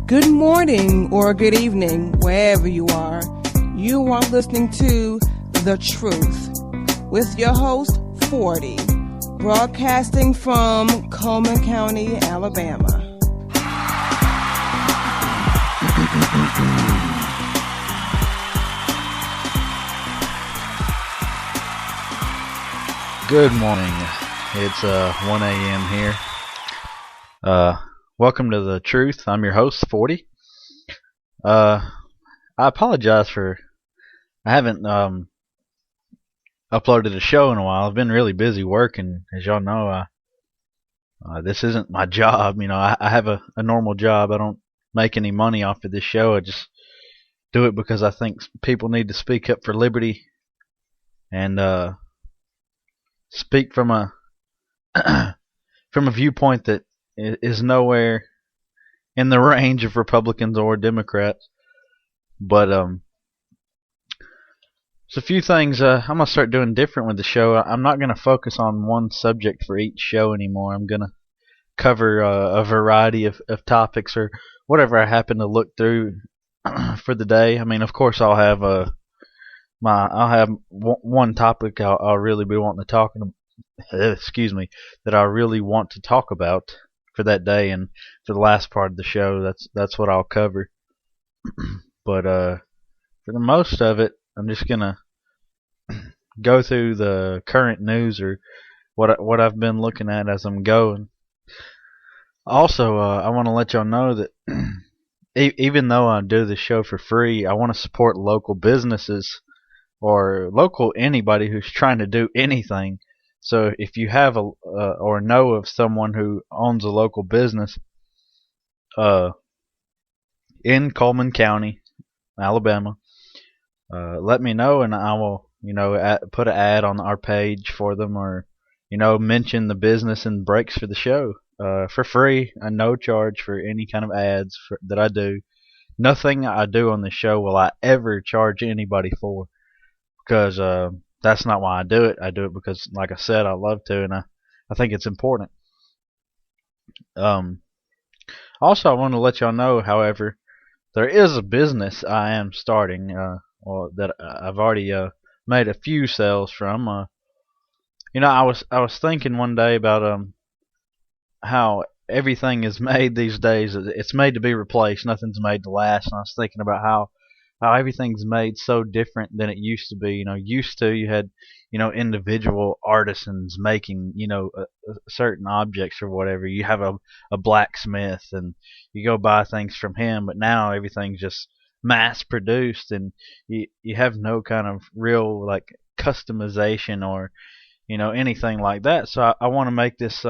Good morning or good evening, wherever you are. You are listening to The Truth with your host, 40, broadcasting from Coleman County, Alabama. Good morning. It's 1 a.m. here. Welcome to The Truth. I'm your host, 40. I apologize for I haven't uploaded a show in a while. I've been really busy working. As y'all know, this isn't my job. You know, I have a normal job. I don't make any money off of this show. I just do it because I think people need to speak up for liberty and speak from a from a viewpoint that is nowhere in the range of Republicans or Democrats. But there's a few things I'm gonna start doing different with the show. I'm not gonna focus on one subject for each show anymore. I'm gonna cover a variety of topics or whatever I happen to look through for the day. I mean, of course, I'll have one topic I'll really be wanting to talk. That I really want to talk about for that day, and for the last part of the show, that's what I'll cover. But for the most of it, I'm just gonna go through the current news or what I've been looking at as I'm going. Also, I want to let y'all know that even though I do the show for free, I want to support local businesses or local anybody who's trying to do anything. So if you have or know of someone who owns a local business in Coleman County, Alabama, let me know, and I will, put an ad on our page for them, or mention the business and breaks for the show for free, and no charge for any kind of ads that I do. Nothing I do on the show will I ever charge anybody for, because that's not why I do it. I do it because, like I said, I love to, and I think it's important. Also, I want to let y'all know, however, there is a business I am starting, that I've already made a few sales from. I was thinking one day about how everything is made these days. It's made to be replaced. Nothing's made to last. And I was thinking about how everything's made so different than it used to be. Used to, you had, individual artisans making, certain objects or whatever. You have a blacksmith and you go buy things from him, but now everything's just mass produced, and you have no kind of real like customization or anything like that. So I want to make this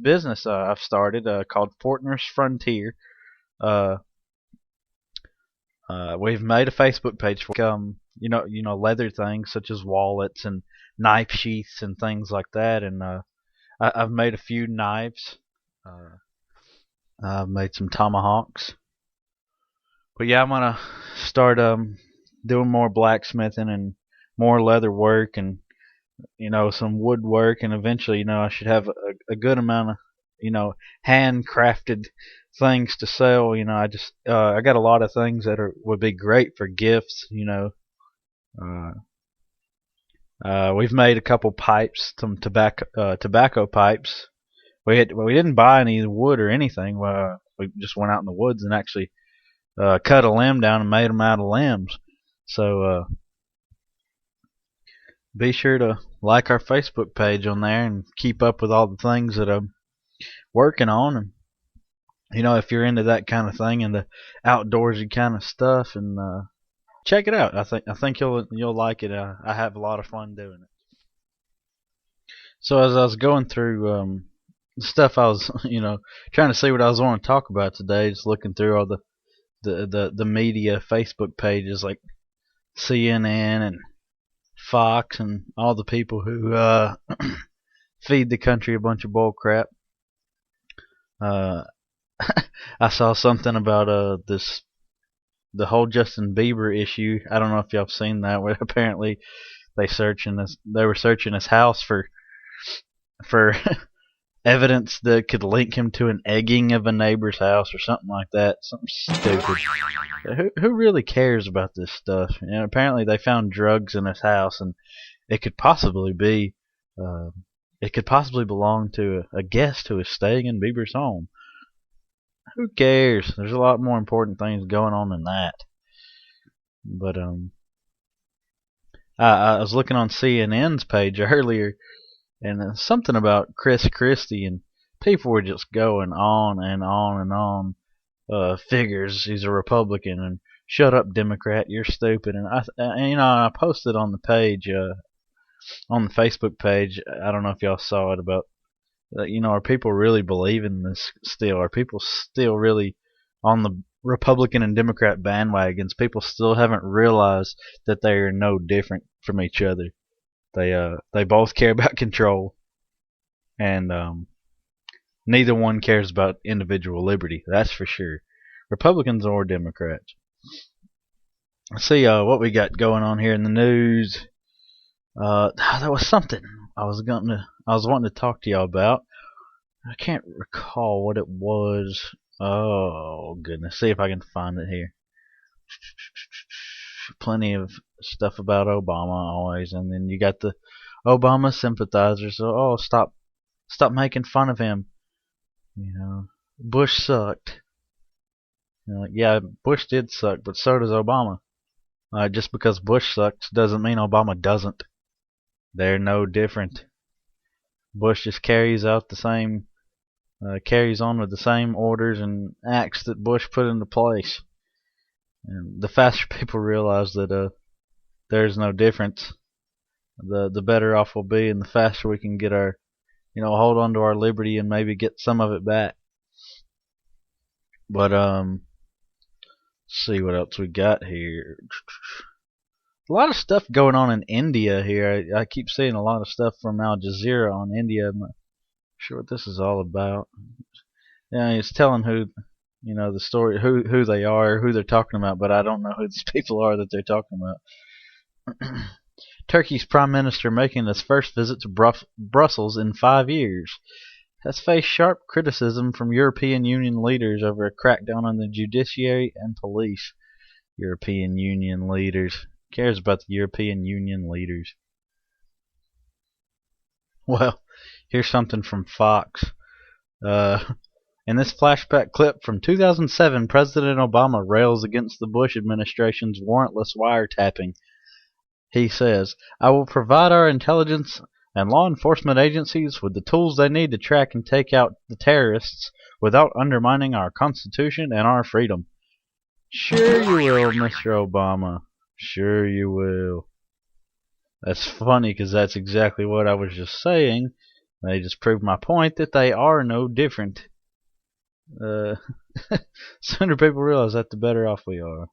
business I've started called Fortner's Frontier. We've made a Facebook page for leather things such as wallets and knife sheaths and things like that, and I've made a few knives. I've made some tomahawks. But yeah, I'm gonna start doing more blacksmithing and more leather work, and some woodwork, and eventually I should have a good amount of handcrafted things to sell. I just I got a lot of things that would be great for gifts. We've made a couple pipes, some tobacco pipes. We didn't buy any wood or anything. We just went out in the woods and actually cut a limb down and made them out of limbs. So be sure to like our Facebook page on there and keep up with all the things that I'm working on. And if you're into that kind of thing and the outdoorsy kind of stuff, and check it out. I think you'll like it. I have a lot of fun doing it. So as I was going through stuff, I was trying to see what I was want to talk about today. Just looking through all the media Facebook pages like CNN and Fox and all the people who feed the country a bunch of bull crap. I saw something about the whole Justin Bieber issue. I don't know if y'all have seen that, where apparently they were searching his house for evidence that could link him to an egging of a neighbor's house or something like that. Something stupid. Who really cares about this stuff? And apparently they found drugs in his house, and it could possibly be, uh, it could possibly belong to a guest who is staying in Bieber's home. Who cares? There's a lot more important things going on than that. But I was looking on CNN's page earlier, and something about Chris Christie, and people were just going on and on and on. Figures he's a Republican, and shut up, Democrat, you're stupid. And I posted on the page, on the Facebook page. I don't know if y'all saw it about, are people really believing this still? Are people still really on the Republican and Democrat bandwagons? People still haven't realized that they are no different from each other. They both care about control, and neither one cares about individual liberty. That's for sure. Republicans or Democrats. Let's see what we got going on here in the news. There was something I was wanting to talk to y'all about. I can't recall what it was. Oh goodness, see if I can find it here. Plenty of stuff about Obama always, and then you got the Obama sympathizers. So, stop making fun of him. Bush sucked. Yeah, Bush did suck, but so does Obama. Just because Bush sucks doesn't mean Obama doesn't. They're no different. Bush just carries on with the same orders and acts that Bush put into place. And the faster people realize that there's no difference, the better off we'll be, and the faster we can get our, hold on to our liberty and maybe get some of it back. But let's see what else we got here. A lot of stuff going on in India here. I keep seeing a lot of stuff from Al Jazeera on India. I'm not sure what this is all about. Yeah, it's telling who, the story, who they are, who they're talking about, but I don't know who these people are that they're talking about. Turkey's prime minister making his first visit to Brussels in 5 years has faced sharp criticism from European Union leaders over a crackdown on the judiciary and police. European Union leaders. Who cares about the European Union leaders? Well, here's something from Fox. In this flashback clip from 2007, President Obama rails against the Bush administration's warrantless wiretapping. He says, "I will provide our intelligence and law enforcement agencies with the tools they need to track and take out the terrorists without undermining our Constitution and our freedom." Sure you will, Mr. Obama. Sure you will. That's funny because that's exactly what I was just saying. They just proved my point that they are no different. Sooner people realize that, the better off we are.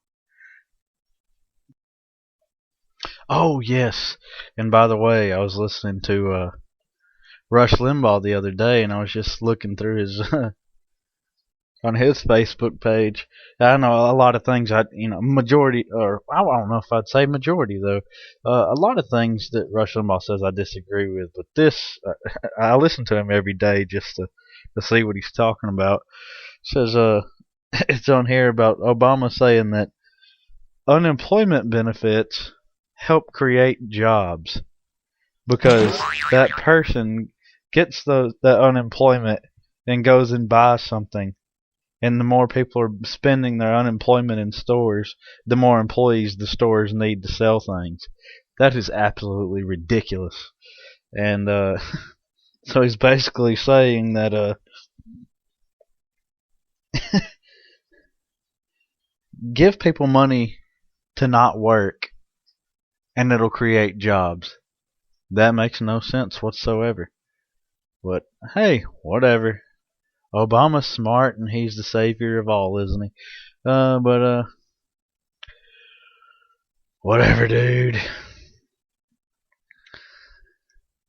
Oh, yes. And by the way, I was listening to Rush Limbaugh the other day, and I was just looking through his on his Facebook page. I know a lot of things majority, or I don't know if I'd say majority though. A lot of things that Rush Limbaugh says I disagree with, but this I listen to him every day just to see what he's talking about. It says it's on here about Obama saying that unemployment benefits help create jobs because that person gets that unemployment and goes and buys something. And the more people are spending their unemployment in stores, the more employees the stores need to sell things. That is absolutely ridiculous. And so he's basically saying that give people money to not work and it'll create jobs. That makes no sense whatsoever. But hey, whatever. Obama's smart and he's the savior of all, isn't he? But whatever, dude.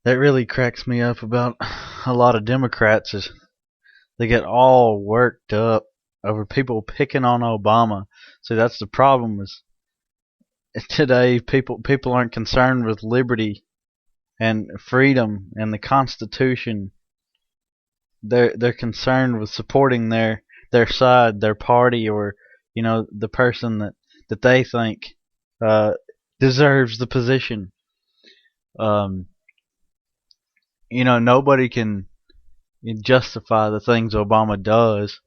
That really cracks me up about a lot of Democrats is they get all worked up over people picking on Obama. See, that's the problem is today people aren't concerned with liberty and freedom and the Constitution they're concerned with supporting their side, their party, or the person that they think uh, deserves the position. Um, nobody can justify the things Obama does.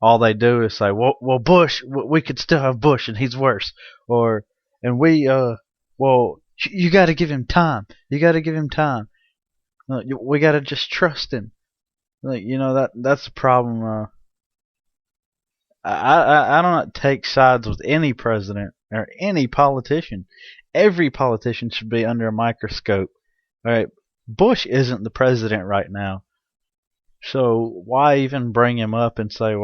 All they do is say, well, Bush, we could still have Bush, and he's worse, or and well, you got to give him time. You got to give him time. We got to just trust him. That's the problem. I don't take sides with any president or any politician. Every politician should be under a microscope. All right, Bush isn't the president right now, so why even bring him up and say,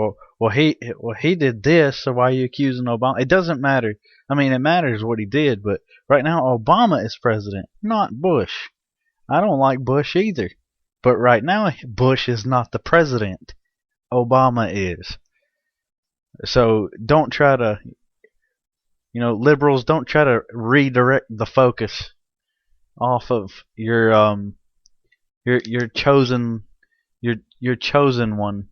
he did this, so why are you accusing Obama? It doesn't matter. I mean, it matters what he did, but right now Obama is president, not Bush. I don't like Bush either, but right now Bush is not the president. Obama is. So don't try to, liberals, don't try to redirect the focus off of your chosen your chosen one.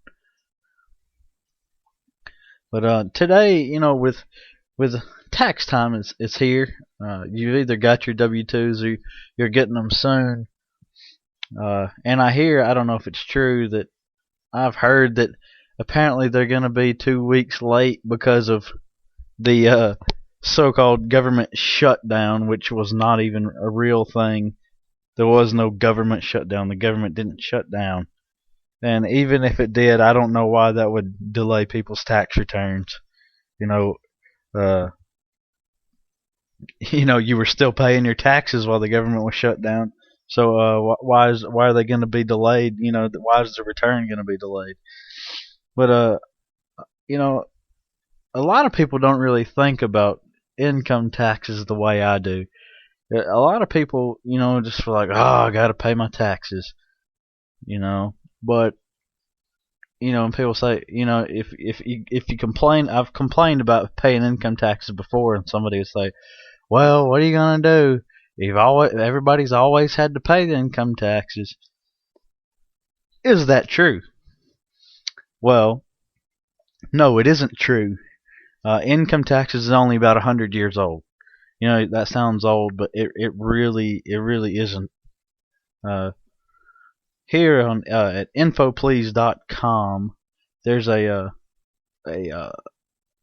But today, with tax time is here. You've either got your W-2s or you're getting them soon. And I don't know if it's true, that I've heard that apparently they're going to be 2 weeks late because of the so-called government shutdown, which was not even a real thing. There was no government shutdown. The government didn't shut down. And even if it did, I don't know why that would delay people's tax returns. Uh, you were still paying your taxes while the government was shut down. So why are they going to be delayed? Why is the return going to be delayed? But a lot of people don't really think about income taxes the way I do. A lot of people, just feel like, oh, I got to pay my taxes. But and people say, if you complain, I've complained about paying income taxes before, and somebody would say, well, what are you gonna do? Everybody's always had to pay the income taxes. Is that true? Well, no, it isn't true. Income taxes is only about 100 years old. That sounds old, but it really isn't. Here on at infoplease.com, there's an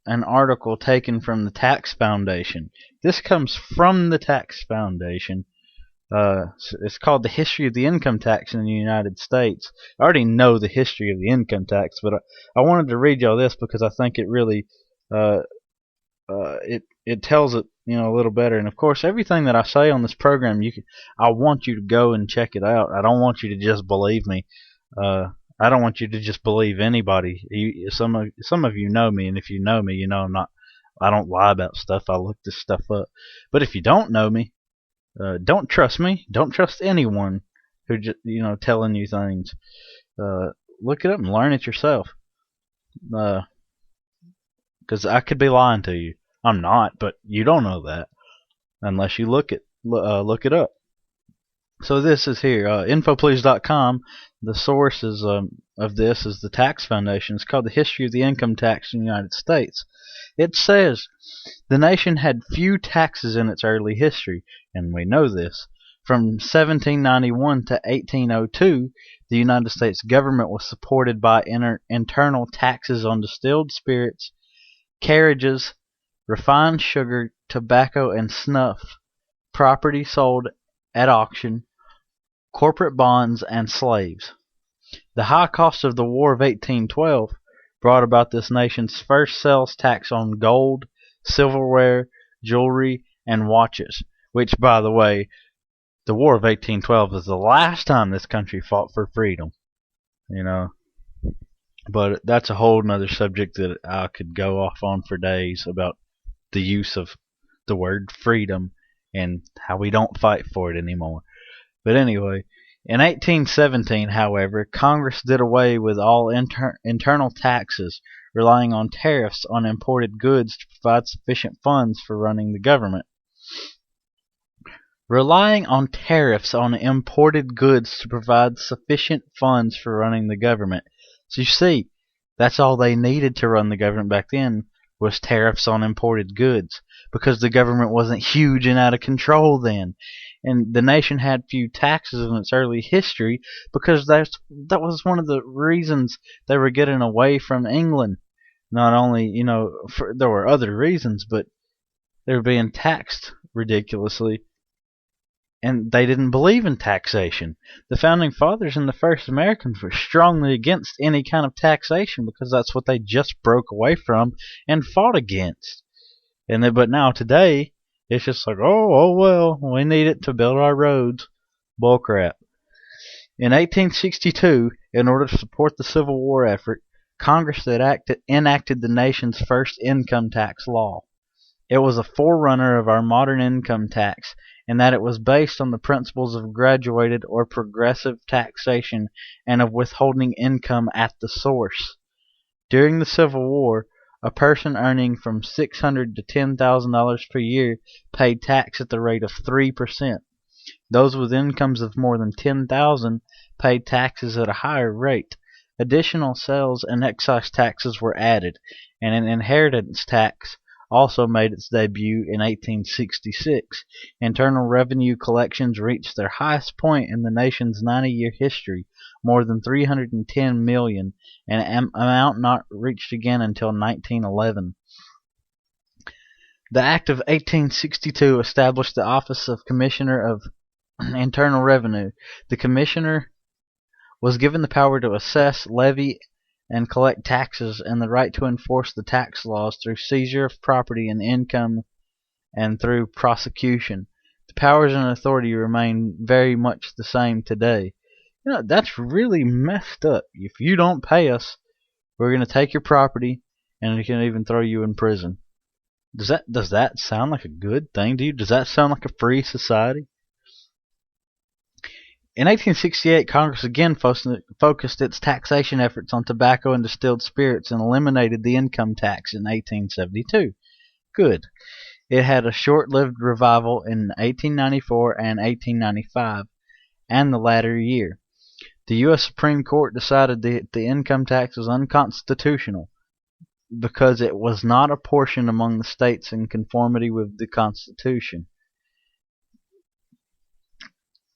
article taken from the Tax Foundation. This comes from the Tax Foundation. It's called The History of the Income Tax in the United States. I already know the history of the income tax, but I wanted to read y'all this because I think it really it tells it a little better. And of course, everything that I say on this program, I want you to go and check it out. I don't want you to just believe me. I don't want you to just believe anybody. Some of you know me, and if you know me, I don't lie about stuff. I look this stuff up. But if you don't know me, don't trust me. Don't trust anyone who telling you things. Look it up and learn it yourself. Because I could be lying to you. I'm not, but you don't know that unless you look it up. So this is here, infoplease.com. The source of this is the Tax Foundation. It's called The History of the Income Tax in the United States. It says the nation had few taxes in its early history, and we know this. From 1791 to 1802, the United States government was supported by internal taxes on distilled spirits, carriages, refined sugar, tobacco, and snuff, property sold at auction, corporate bonds, and slaves. The high cost of the War of 1812 brought about this nation's first sales tax on gold, silverware, jewelry, and watches, which, by the way, the War of 1812 is the last time this country fought for freedom. But that's a whole nother subject that I could go off on for days about the use of the word freedom and how we don't fight for it anymore. But anyway, in 1817, however, Congress did away with all internal taxes, relying on tariffs on imported goods to provide sufficient funds for running the government. relying on tariffs on imported goods to provide sufficient funds for running the government. So you see, that's all they needed to run the government back then was tariffs on imported goods, because the government wasn't huge and out of control then. And the nation had few taxes in its early history because that was one of the reasons they were getting away from England. Not only, there were other reasons, but they were being taxed ridiculously, and they didn't believe in taxation. The founding fathers and the first Americans were strongly against any kind of taxation because that's what they just broke away from and fought against. But now today, it's just like, oh well, we need it to build our roads. Bullcrap. In 1862, in order to support the Civil War effort, Congress enacted the nation's first income tax law. It was a forerunner of our modern income tax in that it was based on the principles of graduated or progressive taxation and of withholding income at the source. During the Civil War, a person earning from $600 to $10,000 per year paid tax at the rate of 3%. Those with incomes of more than $10,000 paid taxes at a higher rate. Additional sales and excise taxes were added, and an inheritance tax also made its debut in 1866. Internal revenue collections reached their highest point in the nation's 90-year history, more than $310 million, an amount not reached again until 1911. The Act of 1862 established the office of Commissioner of Internal Revenue. The commissioner was given the power to assess, levy, and collect taxes, and the right to enforce the tax laws through seizure of property and income and through prosecution. The powers and authority remain very much the same today. That's really messed up. If you don't pay us, we're going to take your property, and we can even throw you in prison. Does that sound like a good thing to you? Does that sound like a free society? In 1868, Congress again focused its taxation efforts on tobacco and distilled spirits and eliminated the income tax in 1872. Good. It had a short-lived revival in 1894 and 1895, and the latter year. The U.S. Supreme Court decided that the income tax was unconstitutional because it was not apportioned among the states in conformity with the Constitution.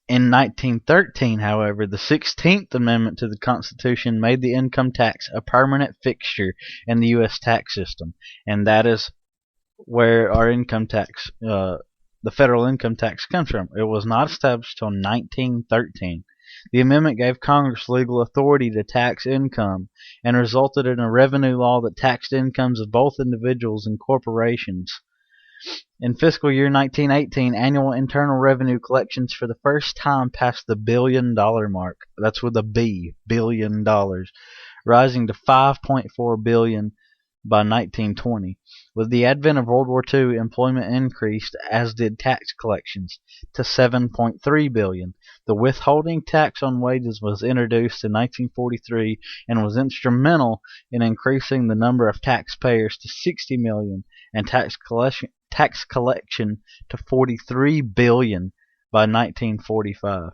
In 1913, however, the 16th Amendment to the Constitution made the income tax a permanent fixture in the U.S. tax system, and that is where our income tax, the federal income tax, comes from. It was not established until 1913. The amendment gave Congress legal authority to tax income and resulted in a revenue law that taxed incomes of both individuals and corporations. In fiscal year 1918, annual internal revenue collections for the first time passed the $1 billion mark. That's with a B, $1 billion, rising to $5.4 billion by 1920. With the advent of World War II, employment increased, as did tax collections, to $7.3 billion. The withholding tax on wages was introduced in 1943 and was instrumental in increasing the number of taxpayers to 60 million and tax collection to $43 billion by 1945.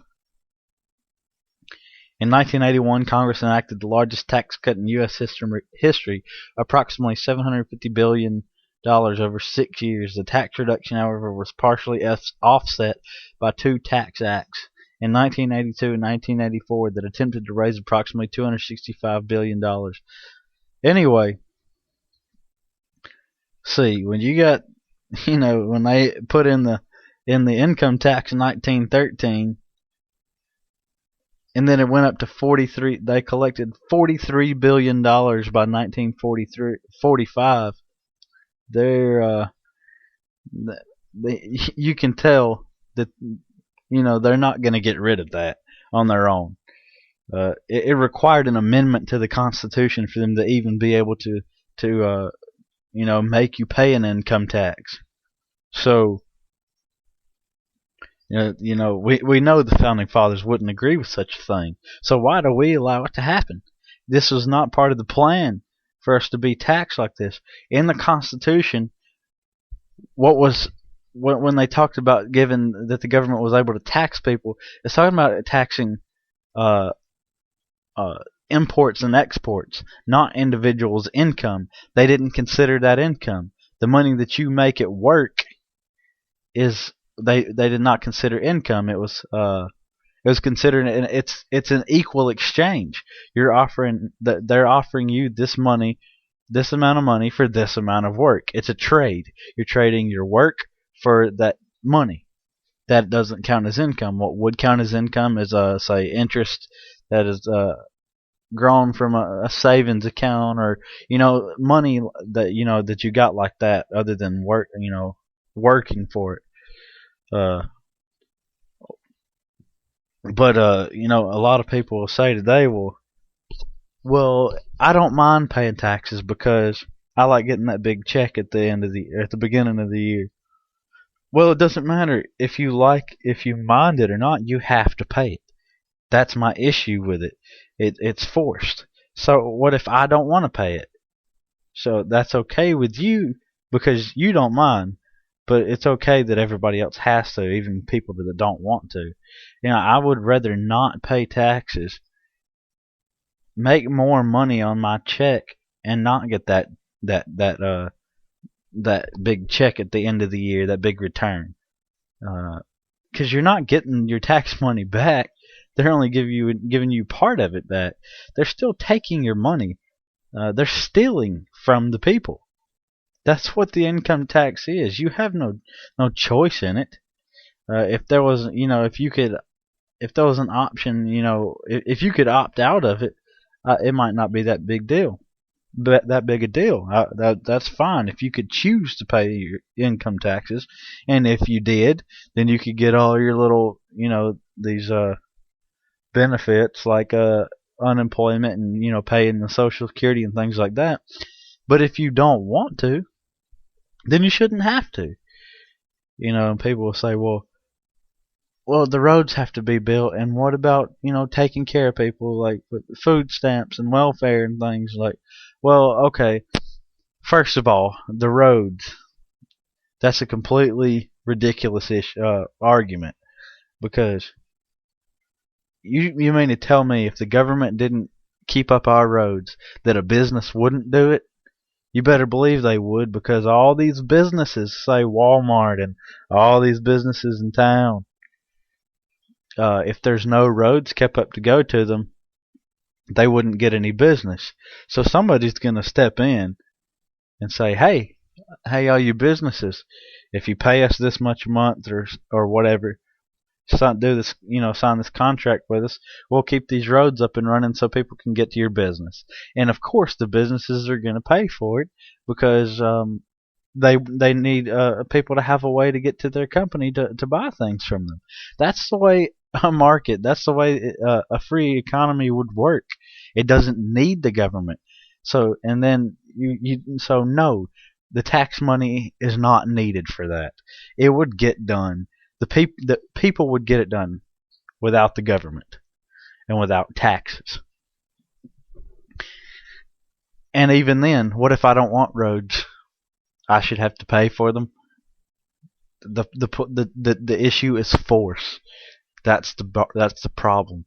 In 1981, Congress enacted the largest tax cut in U.S. history, approximately $750 billion over 6 years. The tax reduction, however, was partially offset by two tax acts in 1982 and 1984 that attempted to raise approximately $265 billion. Anyway, see, when you got, when they put in the income tax in 1913, and then it went up to 43. They collected $43 billion by 1945. You can tell that they're not going to get rid of that on their own. It required an amendment to the Constitution for them to even be able to make you pay an income tax. So. We know the founding fathers wouldn't agree with such a thing. So why do we allow it to happen? This was not part of the plan for us to be taxed like this. In the Constitution, what was when they talked about given that the government was able to tax people, it's talking about taxing uh, uh, imports and exports, not individuals' income. They didn't consider that income. The money that you make at work is they did not consider income. It was considered it's an equal exchange. They're offering you this money, this amount of money for this amount of work. It's a trade. You're trading your work for that money. That doesn't count as income. What would count as income is say interest that is grown from a savings account, or money that that you got like that, other than working for it. Uh, but a lot of people will say today, well, I don't mind paying taxes because I like getting that big check at the beginning of the year. Well, it doesn't matter if you mind it or not. You have to pay it. That's my issue with it. It's forced. So what if I don't want to pay it? So that's okay with you because you don't mind, but it's okay that everybody else has to, even people that don't want to. I would rather not pay taxes, make more money on my check, and not get that big check at the end of the year, that big return. Because you're not getting your tax money back. They're only giving you part of it back. They're still taking your money. They're stealing from the people. That's what the income tax is. You have no choice in it. If there was, if there was an option, if you could opt out of it, it might not be that big deal. That big a deal. That's fine if you could choose to pay your income taxes, and if you did, then you could get all your little, these benefits like unemployment and paying the Social Security and things like that. But if you don't want to, then you shouldn't have to. And people will say, well, the roads have to be built, and what about taking care of people like with food stamps and welfare and things like? Well, okay. First of all, the roads. That's a completely ridiculous argument, because you mean to tell me if the government didn't keep up our roads that a business wouldn't do it? You better believe they would, because all these businesses, say Walmart and all these businesses in town, if there's no roads kept up to go to them, they wouldn't get any business. So somebody's going to step in and say, hey, all you businesses, if you pay us this much a month or whatever, sign this contract with us, we'll keep these roads up and running so people can get to your business. And of course, the businesses are going to pay for it because they need people to have a way to get to their company to buy things from them. That's the way a market, that's the way a free economy would work. It doesn't need the government. So no, the tax money is not needed for that. It would get done. The people would get it done without the government and without taxes. And even then, what if I don't want roads? I should have to pay for them. The issue is force. That's the problem.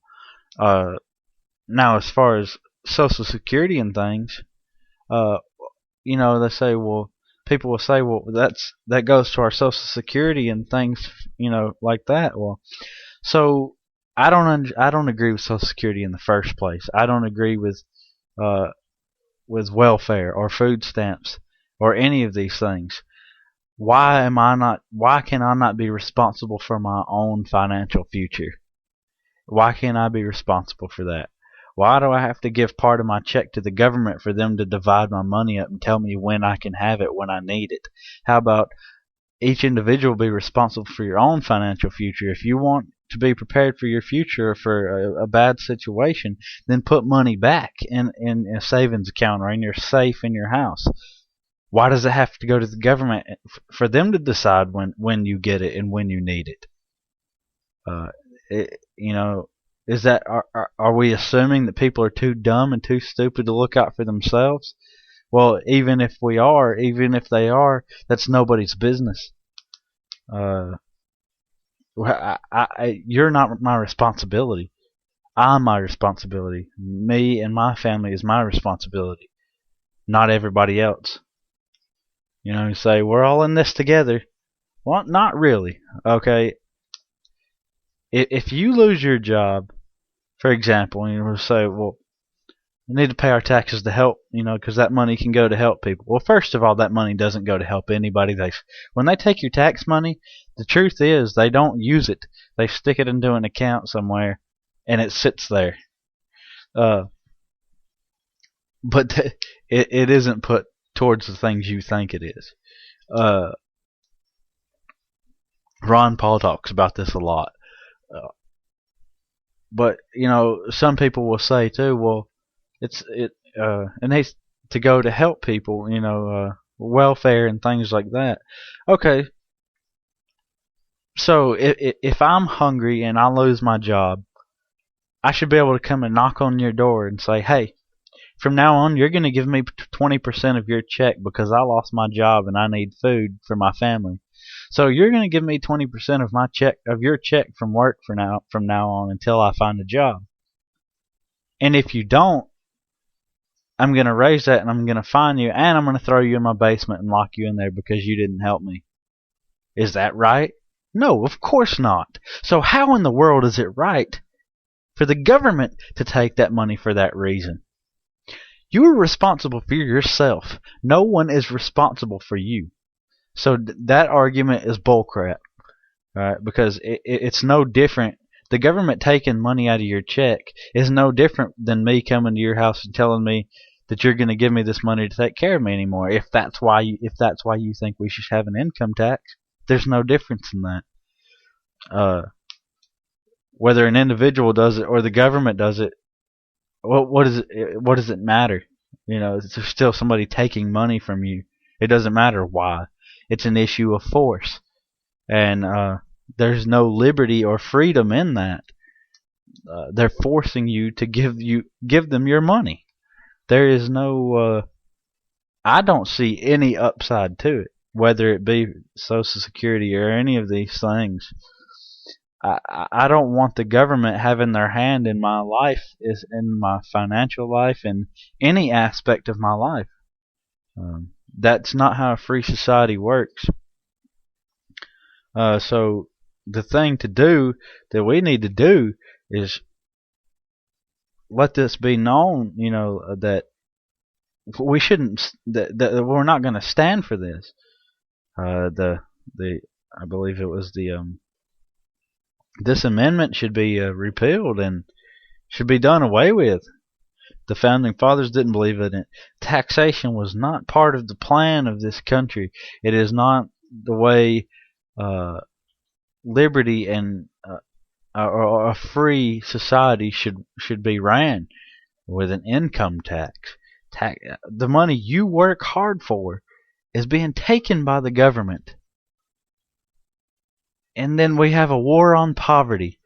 Now, as far as Social Security and things, they say, people will say, that goes to our Social Security and things, like that. Well, so I don't agree with Social Security in the first place. I don't agree with welfare or food stamps or any of these things. Why can I not be responsible for my own financial future? Why can't I be responsible for that? Why do I have to give part of my check to the government for them to divide my money up and tell me when I can have it when I need it? How about each individual be responsible for your own financial future? If you want to be prepared for your future or for a bad situation, then put money back in a savings account or in your safe in your house. Why does it have to go to the government for them to decide when you get it and when you need it? Is that are we assuming that people are too dumb and too stupid to look out for themselves? Well, even if they are, that's nobody's business. Uh, you're not my responsibility. I'm my responsibility. Me and my family is my responsibility, not everybody else. You say we're all in this together. Well, not really. Okay, if you lose your job, for example, and you say, well, we need to pay our taxes to help, because that money can go to help people. Well, first of all, that money doesn't go to help anybody. When they take your tax money, the truth is they don't use it. They stick it into an account somewhere, and it sits there. But it isn't put towards the things you think it is. Ron Paul talks about this a lot. But some people will say too, well, and they to go to help people, welfare and things like that. Okay, so if I'm hungry and I lose my job, I should be able to come and knock on your door and say, hey, from now on, you're going to give me 20% of your check because I lost my job and I need food for my family. So you're going to give me 20% of my check, of your check from work from now on until I find a job. And if you don't, I'm going to raise that and I'm going to fine you and I'm going to throw you in my basement and lock you in there because you didn't help me. Is that right? No, of course not. So how in the world is it right for the government to take that money for that reason? You are responsible for yourself. No one is responsible for you. So that argument is bullcrap, right? Because it's no different. The government taking money out of your check is no different than me coming to your house and telling me that you're going to give me this money to take care of me anymore. If that's why you think we should have an income tax, there's no difference in that. Whether an individual does it or the government does it, what does it matter? There's still somebody taking money from you. It doesn't matter why. It's an issue of force, and there's no liberty or freedom in that. They're forcing you to give them your money. There is no. I don't see any upside to it, whether it be Social Security or any of these things. I don't want the government having their hand in my life, in my financial life, in any aspect of my life. That's not how a free society works. So the thing to do that we need to do is let this be known, that we shouldn't, that we're not going to stand for this. I believe it was this amendment should be repealed and should be done away with. The founding fathers didn't believe in it. Taxation was not part of the plan of this country. It is not the way liberty and or a free society should be ran, with an income tax. The money you work hard for is being taken by the government. And then we have a war on poverty.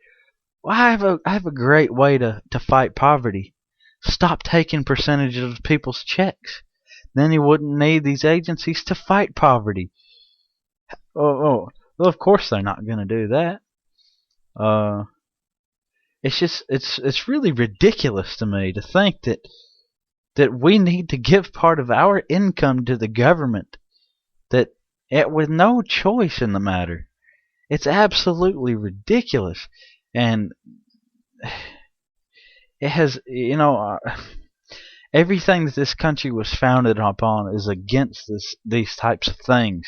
Well, I have a great way to fight poverty. Stop taking percentages of people's checks. Then you wouldn't need these agencies to fight poverty. Well, of course they're not going to do that. It's really ridiculous to me to think that we need to give part of our income to the government with no choice in the matter. It's absolutely ridiculous, and it has, everything that this country was founded upon is against these types of things.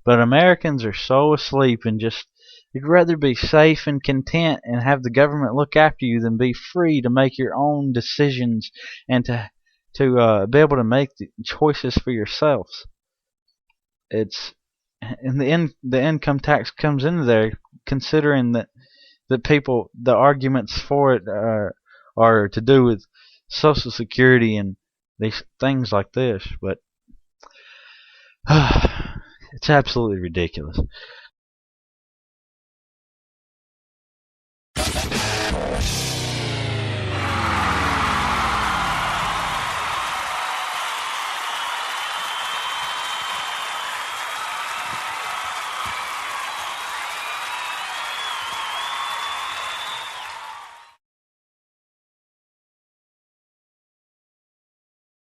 But Americans are so asleep and you'd rather be safe and content and have the government look after you than be free to make your own decisions and to be able to make the choices for yourselves. And the income tax comes into there, considering that the arguments for it are to do with Social Security and these things like this, but it's absolutely ridiculous.